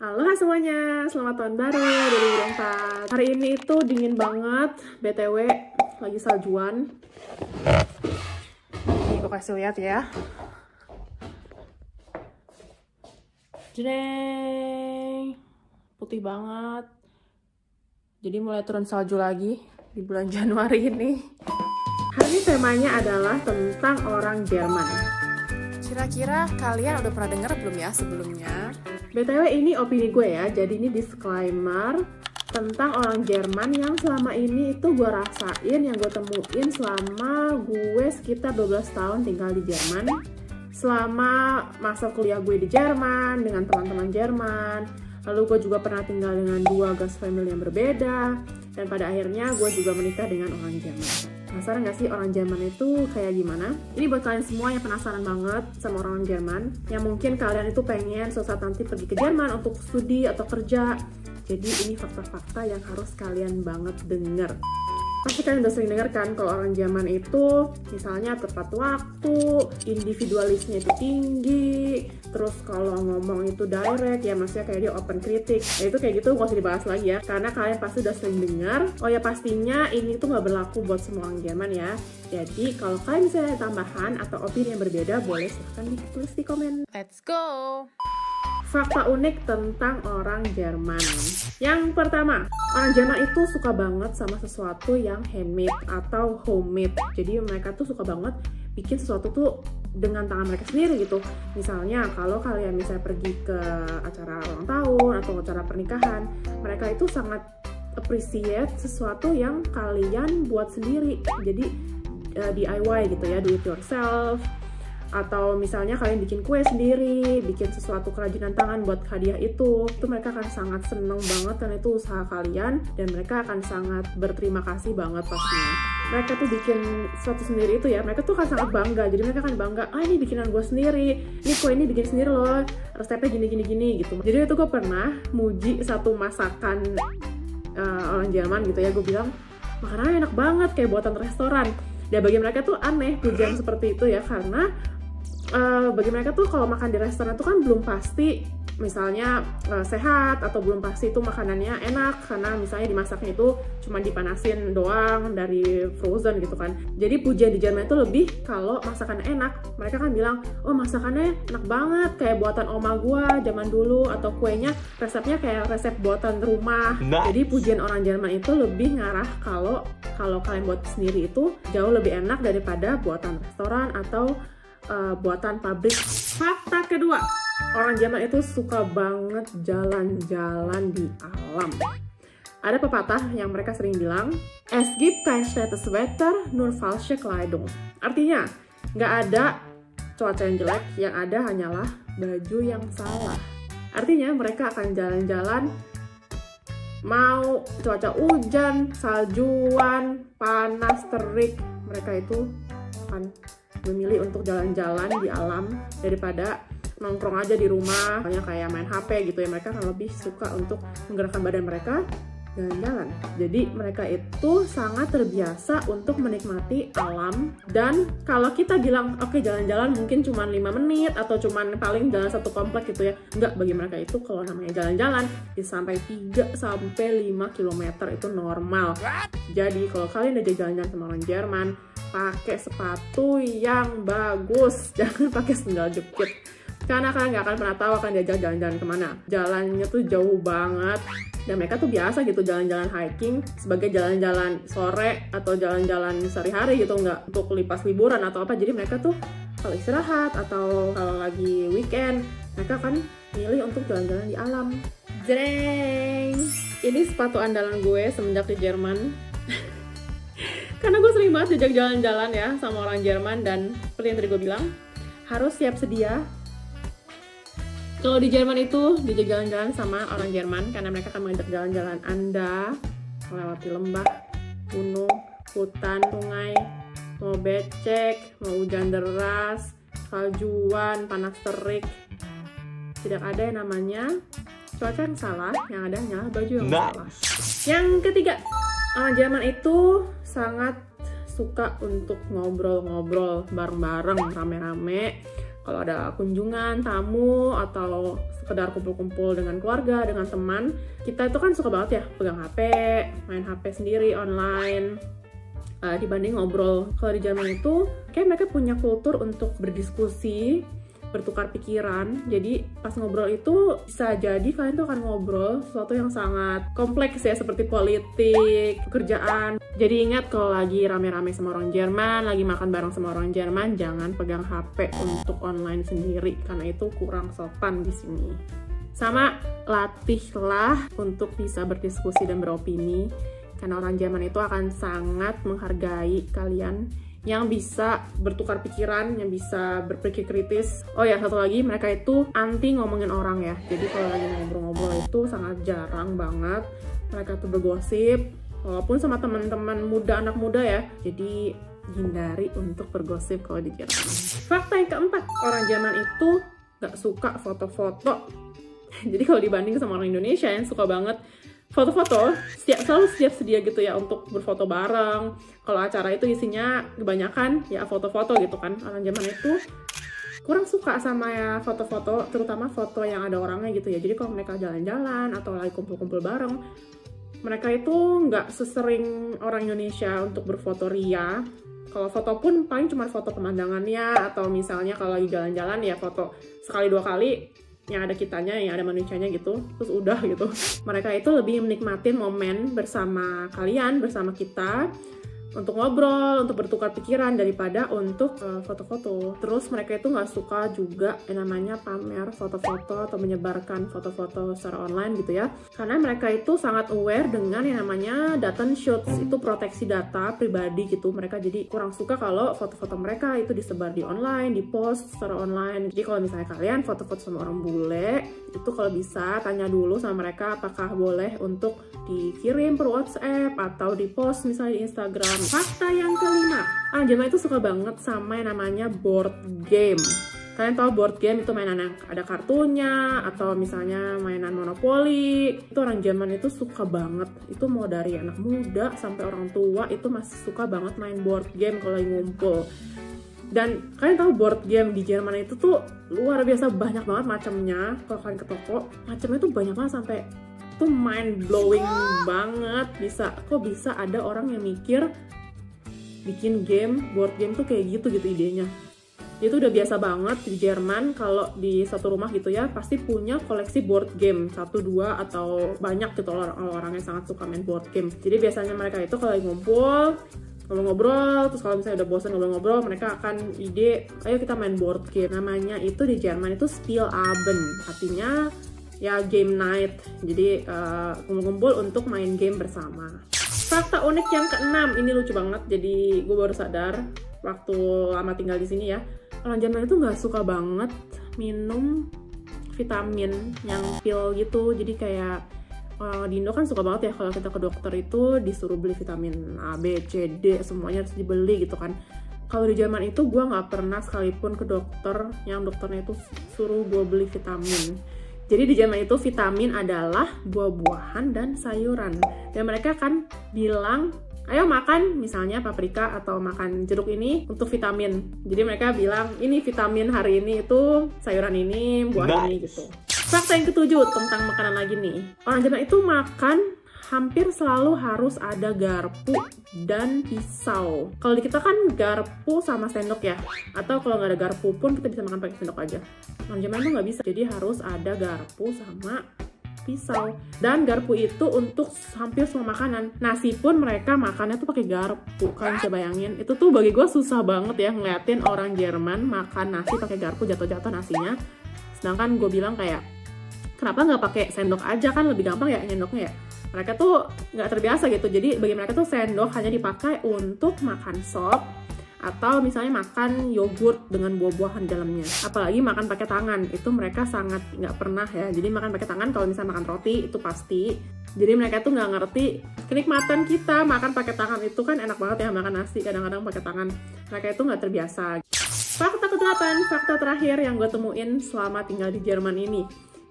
Halo semuanya, selamat tahun baru 2024. Hari ini tuh dingin banget, BTW lagi saljuan. Nih gue kasih lihat ya. Jreng, putih banget. Jadi mulai turun salju lagi di bulan Januari ini. Hari ini temanya adalah tentang orang Jerman. Kira-kira kalian udah pernah denger belum ya sebelumnya? BTW ini opini gue ya, jadi ini disclaimer tentang orang Jerman yang selama ini itu gue rasain, yang gue temuin selama gue sekitar 12 tahun tinggal di Jerman. Selama masa kuliah gue di Jerman, dengan teman-teman Jerman. Lalu gue juga pernah tinggal dengan 2 host family yang berbeda. Dan pada akhirnya gue juga menikah dengan orang Jerman. Penasaran gak sih orang Jerman itu kayak gimana? Ini buat kalian semua yang penasaran banget sama orang Jerman, yang mungkin kalian itu pengen suatu saat nanti pergi ke Jerman untuk studi atau kerja. Jadi ini fakta-fakta yang harus kalian banget denger. Pasti kalian udah sering denger kan kalau orang Jerman itu misalnya tepat waktu, individualisnya itu tinggi, terus kalau ngomong itu direct, ya maksudnya kayak dia open kritik. Nah itu kayak gitu gak usah dibahas lagi ya, karena kalian pasti udah sering dengar. Oh ya pastinya ini tuh gak berlaku buat semua orang Jerman ya. Jadi kalau kalian misalnya ada tambahan atau opini yang berbeda, boleh silahkan ditulis di komen. Let's go! Fakta unik tentang orang Jerman. Yang pertama, orang Jerman itu suka banget sama sesuatu yang handmade atau homemade. Jadi mereka tuh suka banget bikin sesuatu tuh dengan tangan mereka sendiri gitu. Misalnya kalau kalian misalnya pergi ke acara ulang tahun atau acara pernikahan, mereka itu sangat appreciate sesuatu yang kalian buat sendiri. Jadi DIY gitu ya, do it yourself. Atau misalnya kalian bikin kue sendiri, bikin sesuatu kerajinan tangan buat hadiah itu mereka akan sangat seneng banget karena itu usaha kalian, dan mereka akan sangat berterima kasih banget pastinya. Mereka tuh bikin sesuatu sendiri itu ya, mereka tuh akan sangat bangga, jadi mereka akan bangga, ini bikinan gue sendiri, ini kue ini bikin sendiri loh, resepnya gini gitu. Jadi itu gue pernah muji satu masakan orang Jerman gitu ya, gue bilang, makanannya enak banget kayak buatan restoran. Dan bagi mereka tuh aneh pujian seperti itu ya, karena bagi mereka tuh kalau makan di restoran tuh kan belum pasti misalnya sehat, atau belum pasti itu makanannya enak karena misalnya dimasaknya itu cuma dipanasin doang dari frozen gitu kan. Jadi pujian di Jerman itu lebih kalau masakannya enak, mereka kan bilang, oh masakannya enak banget kayak buatan oma gua zaman dulu, atau kuenya resepnya kayak resep buatan rumah. Jadi pujian orang Jerman itu lebih ngarah kalau kalian buat sendiri itu jauh lebih enak daripada buatan restoran atau buatan pabrik. Fakta kedua, orang Jerman itu suka banget jalan-jalan di alam. Ada pepatah yang mereka sering bilang, Es gibt kein schlechtes Wetter, nur falsche Kleidung. Artinya, nggak ada cuaca yang jelek, yang ada hanyalah baju yang salah. Artinya mereka akan jalan-jalan, mau cuaca hujan, saljuan, panas, terik, mereka itu akan memilih untuk jalan-jalan di alam daripada nongkrong aja di rumah, misalnya kayak main HP gitu ya. Mereka akan lebih suka untuk menggerakkan badan mereka jalan-jalan. Jadi mereka itu sangat terbiasa untuk menikmati alam. Dan kalau kita bilang oke, jalan-jalan mungkin cuma 5 menit atau cuma paling jalan satu komplek gitu ya, enggak, bagi mereka itu kalau namanya jalan-jalan bisa sampai 3-5 km itu normal. Jadi kalau kalian udah jalan-jalan sama orang Jerman, pakai sepatu yang bagus, jangan pakai sendal jepit, karena kalian nggak akan pernah tahu akan diajak jalan-jalan kemana. Jalannya tuh jauh banget, dan mereka tuh biasa gitu jalan-jalan hiking sebagai jalan-jalan sore atau jalan-jalan sehari-hari gitu, nggak untuk lipas liburan atau apa. Jadi mereka tuh kalau istirahat atau kalau lagi weekend, mereka akan milih untuk jalan-jalan di alam. Jreng! Ini sepatu andalan gue semenjak di Jerman. Karena gue sering banget diajak jalan-jalan ya sama orang Jerman, dan seperti yang tadi gue bilang, harus siap sedia. Kalau di Jerman itu diajak jalan-jalan sama orang Jerman, karena mereka akan mengajak jalan-jalan Anda melewati lembah, gunung, hutan, sungai, mau becek, mau hujan deras, saljuan, panas terik. Tidak ada yang namanya cuaca yang salah, yang ada hanyalah baju yang salah. Yang ketiga, orang Jerman itu sangat suka untuk ngobrol-ngobrol bareng-bareng, rame-rame. kalau ada kunjungan, tamu, atau sekedar kumpul-kumpul dengan keluarga, dengan teman, kita itu kan suka banget ya pegang HP, main HP sendiri, online, dibanding ngobrol. Kalau di Jerman itu, kayak mereka punya kultur untuk berdiskusi, bertukar pikiran. Jadi pas ngobrol itu bisa jadi kalian tuh akan ngobrol sesuatu yang sangat kompleks ya, seperti politik, pekerjaan. Jadi ingat kalau lagi rame-rame sama orang Jerman, lagi makan bareng sama orang Jerman, jangan pegang HP untuk online sendiri karena itu kurang sopan di sini. Sama latihlah untuk bisa berdiskusi dan beropini karena orang Jerman itu akan sangat menghargai kalian yang bisa bertukar pikiran, yang bisa berpikir kritis. Oh ya, satu lagi, mereka itu anti ngomongin orang ya. Jadi kalau lagi ngobrol-ngobrol itu sangat jarang banget mereka tuh bergosip, walaupun sama teman-teman muda, anak muda ya. Jadi hindari untuk bergosip kalau di Jerman. Fakta yang keempat, orang Jerman itu gak suka foto-foto. Jadi kalau dibanding sama orang Indonesia yang suka banget foto-foto, selalu siap sedia gitu ya untuk berfoto bareng. Kalau acara itu isinya kebanyakan ya foto-foto gitu kan. Orang Jerman itu kurang suka sama ya foto-foto, terutama foto yang ada orangnya gitu ya. Jadi kalau mereka jalan-jalan atau lagi kumpul-kumpul bareng, mereka itu nggak sesering orang Indonesia untuk berfoto ria. Kalau foto pun paling cuma foto pemandangannya, atau misalnya kalau lagi jalan-jalan ya foto sekali dua kali, yang ada kitanya, yang ada manusianya gitu, terus udah gitu. Mereka itu lebih menikmatin momen bersama kalian, bersama kita, untuk ngobrol, untuk bertukar pikiran daripada untuk foto-foto. Terus mereka itu nggak suka juga yang namanya pamer foto-foto atau menyebarkan foto-foto secara online gitu ya. Karena mereka itu sangat aware dengan yang namanya Datenschutz, itu proteksi data pribadi gitu. Mereka jadi kurang suka kalau foto-foto mereka itu disebar di online, di post secara online. Jadi kalau misalnya kalian foto-foto sama orang bule, itu kalau bisa tanya dulu sama mereka apakah boleh untuk dikirim per WhatsApp atau di post misalnya di Instagram. Fakta yang kelima, Jerman itu suka banget sama yang namanya board game. Kalian tahu board game itu mainan yang ada kartunya, atau misalnya mainan monopoli. Itu orang Jerman itu suka banget. Itu mau dari anak muda sampai orang tua itu masih suka banget main board game kalau lagi ngumpul. Dan kalian tahu board game di Jerman itu tuh luar biasa banyak banget macamnya. Kalau kalian ke toko, macamnya tuh banyak banget sampai tuh mind blowing banget. Kok bisa ada orang yang mikir bikin game, board game tuh kayak gitu idenya. Itu udah biasa banget di Jerman kalau di satu rumah gitu ya, pasti punya koleksi board game, 1, 2, atau banyak gitu orang-orang yang sangat suka main board game. Jadi biasanya mereka itu kalau lagi ngumpul, ngobrol-ngobrol, terus kalau misalnya udah bosan ngobrol-ngobrol, mereka akan ide, ayo kita main board game. Namanya itu di Jerman itu Spielabend, artinya ya game night. Jadi kumpul-kumpul untuk main game bersama. Fakta unik yang keenam, ini lucu banget. Jadi gue baru sadar waktu lama tinggal di sini ya. Orang Jerman itu nggak suka banget minum vitamin yang pil gitu. Jadi kayak di Indo kan suka banget ya kalau kita ke dokter itu disuruh beli vitamin A, B, C, D, semuanya harus dibeli gitu kan. Kalau di Jerman itu gue nggak pernah sekalipun ke dokter yang dokternya itu suruh gue beli vitamin. Jadi di Jerman itu vitamin adalah buah-buahan dan sayuran. Dan mereka kan bilang, ayo makan misalnya paprika atau makan jeruk ini untuk vitamin. Jadi mereka bilang, ini vitamin hari ini itu sayuran ini, buah ini gitu. Fakta yang ketujuh tentang makanan lagi nih. Orang Jerman itu makan hampir selalu harus ada garpu dan pisau. Kalau di kita kan garpu sama sendok ya. Atau kalau nggak ada garpu pun kita bisa makan pakai sendok aja. Orang Jerman itu nggak bisa. Jadi harus ada garpu sama pisau. Dan garpu itu untuk hampir semua makanan. Nasi pun mereka makannya tuh pakai garpu. Kalian bisa bayangin. Itu tuh bagi gue susah banget ya ngeliatin orang Jerman makan nasi pakai garpu, jatuh-jatuh nasinya. Sedangkan gue bilang kayak, kenapa nggak pakai sendok aja, kan lebih gampang ya nyendoknya ya. Mereka tuh nggak terbiasa gitu, jadi bagi mereka tuh sendok hanya dipakai untuk makan sop atau misalnya makan yogurt dengan buah-buahan dalamnya. Apalagi makan pakai tangan, itu mereka sangat nggak pernah ya. Jadi makan pakai tangan kalau misalnya makan roti itu pasti. Jadi mereka tuh nggak ngerti kenikmatan kita makan pakai tangan, itu kan enak banget ya makan nasi kadang-kadang pakai tangan. Mereka itu nggak terbiasa. Fakta ke-8, fakta terakhir yang gue temuin selama tinggal di Jerman ini,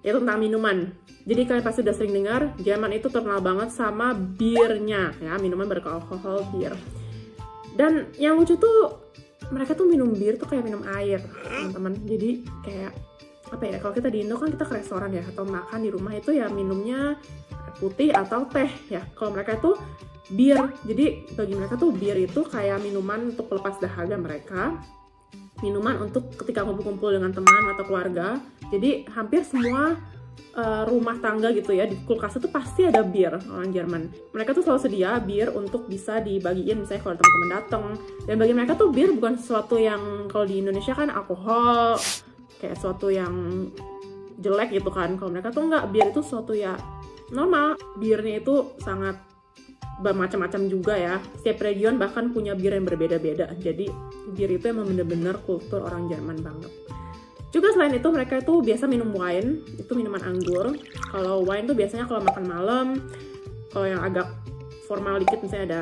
yaitu tentang minuman. Jadi kalian pasti udah sering dengar, Jerman itu terkenal banget sama birnya, ya, minuman beralkohol bir. Dan yang lucu tuh, mereka tuh minum bir tuh kayak minum air, teman-teman. Jadi kayak apa ya, kalau kita di Indo kan kita ke restoran ya, atau makan di rumah itu ya minumnya putih atau teh ya. Kalau mereka itu bir, jadi bagi mereka tuh bir itu kayak minuman untuk pelepas dahaga mereka, minuman untuk ketika kumpul-kumpul dengan teman atau keluarga. Jadi hampir semua rumah tangga gitu ya, di kulkas itu pasti ada bir orang Jerman. Mereka tuh selalu sedia bir untuk bisa dibagiin misalnya kalau teman-teman datang. Dan bagi mereka tuh bir bukan sesuatu yang kalau di Indonesia kan alkohol kayak sesuatu yang jelek gitu kan. Kalau mereka tuh enggak, bir itu sesuatu ya normal. Birnya itu sangat bermacam-macam juga ya. Setiap region bahkan punya bir yang berbeda-beda. Jadi bir itu emang bener-bener kultur orang Jerman banget. Juga selain itu mereka itu biasa minum wine, itu minuman anggur. Kalau wine tuh biasanya kalau makan malam, kalau yang agak formal dikit misalnya ada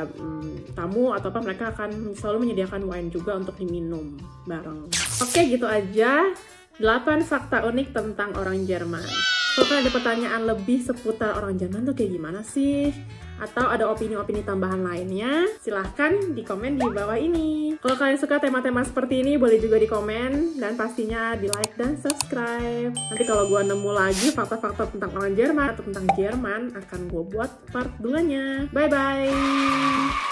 tamu atau apa, mereka akan selalu menyediakan wine juga untuk diminum bareng. Oke, gitu aja 8 fakta unik tentang orang Jerman. Kalau kalian ada pertanyaan lebih seputar orang Jerman tuh kayak gimana sih? Atau ada opini-opini tambahan lainnya, silahkan di komen di bawah ini. Kalau kalian suka tema-tema seperti ini, boleh juga di komen, dan pastinya di like dan subscribe. Nanti kalau gue nemu lagi fakta-fakta tentang orang Jerman atau tentang Jerman, akan gue buat part 2-nya. Bye-bye!